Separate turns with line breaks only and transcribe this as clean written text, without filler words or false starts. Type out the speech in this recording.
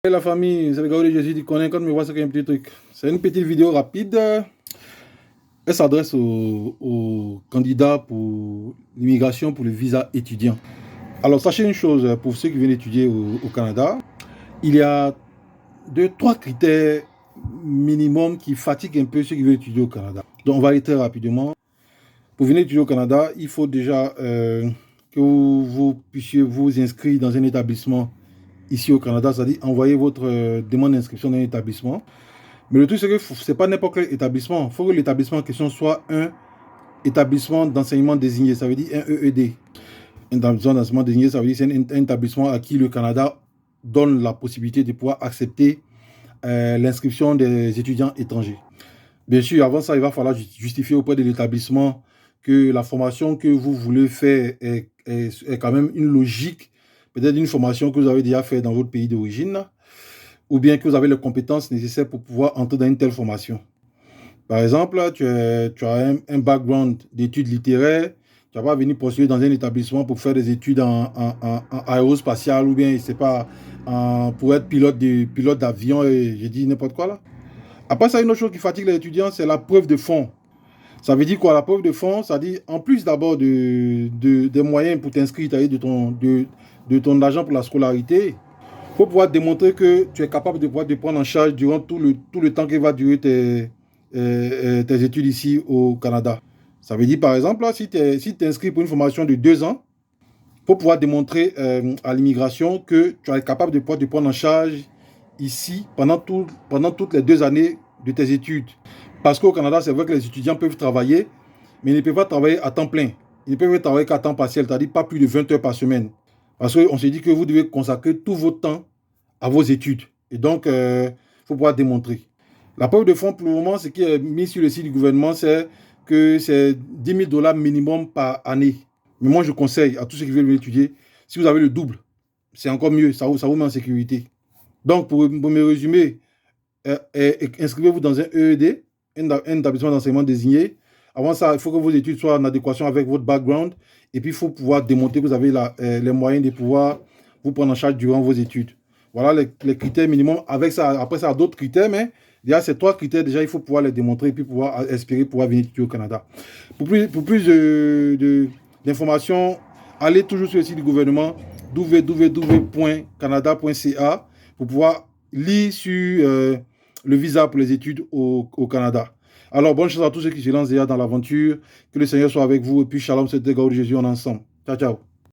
Hey la famille, c'est le gars de Jésus du connaît quand me voit, c'est un petit truc. C'est une petite vidéo rapide. Elle s'adresse aux candidats pour l'immigration pour le visa étudiant. Alors sachez une chose, pour ceux qui viennent étudier au Canada, il y a 2-3 critères minimum qui fatiguent un peu ceux qui veulent étudier au Canada. Donc on va aller très rapidement. Pour venir étudier au Canada, il faut déjà que vous puissiez vous inscrire dans un établissement ici au Canada, c'est-à-dire envoyer votre demande d'inscription dans un établissement. Mais le truc, c'est que ce n'est pas n'importe quel établissement. Il faut que l'établissement en question soit un établissement d'enseignement désigné, ça veut dire un EED. Un établissement d'enseignement désigné, ça veut dire c'est un établissement à qui le Canada donne la possibilité de pouvoir accepter l'inscription des étudiants étrangers. Bien sûr, avant ça, il va falloir justifier auprès de l'établissement que la formation que vous voulez faire est quand même une logique, peut-être une formation que vous avez déjà fait dans votre pays d'origine, ou bien que vous avez les compétences nécessaires pour pouvoir entrer dans une telle formation. Par exemple, tu as un background d'études littéraires, tu vas pas venir postuler dans un établissement pour faire des études en aérospatial ou bien, je sais pas, pour être pilote d'avion et j'ai dit n'importe quoi là. Après ça, une autre chose qui fatigue les étudiants, c'est la preuve de fonds. Ça veut dire quoi, la preuve de fonds? Ça dit, en plus d'abord des moyens pour t'inscrire, de ton argent pour la scolarité, il faut pouvoir démontrer que tu es capable de pouvoir te prendre en charge durant tout le temps que va durer tes études ici au Canada. Ça veut dire, par exemple, là, si tu inscris pour une formation de 2 ans, il faut pouvoir démontrer à l'immigration que tu es capable de pouvoir te prendre en charge ici pendant toutes les 2 années de tes études. Parce qu'au Canada, c'est vrai que les étudiants peuvent travailler, mais ils ne peuvent pas travailler à temps plein. Ils ne peuvent travailler qu'à temps partiel, c'est-à-dire pas plus de 20 heures par semaine. Parce qu'on se dit que vous devez consacrer tout votre temps à vos études. Et donc, il faut pouvoir démontrer. La preuve de fonds, pour le moment, ce qui est mis sur le site du gouvernement, c'est que c'est 10 000 $ minimum par année. Mais moi, je conseille à tous ceux qui veulent étudier, si vous avez le double, c'est encore mieux, ça vous met en sécurité. Donc, pour me résumer, inscrivez-vous dans un EED, un établissement d'enseignement désigné. Avant ça, il faut que vos études soient en adéquation avec votre background. Et puis, il faut pouvoir démontrer que vous avez les moyens de pouvoir vous prendre en charge durant vos études. Voilà les critères minimums. Avec ça, après ça, d'autres critères, mais déjà, ces 3 critères, déjà, il faut pouvoir les démontrer et puis pouvoir espérer pouvoir venir étudier au Canada. Pour plus d'informations, allez toujours sur le site du gouvernement www.canada.ca pour pouvoir lire sur le visa pour les études au Canada. Alors, bonne chance à tous ceux qui se lancent déjà dans l'aventure. Que le Seigneur soit avec vous. Et puis, shalom, c'était Gaudi Jésus, on est ensemble. Ciao, ciao.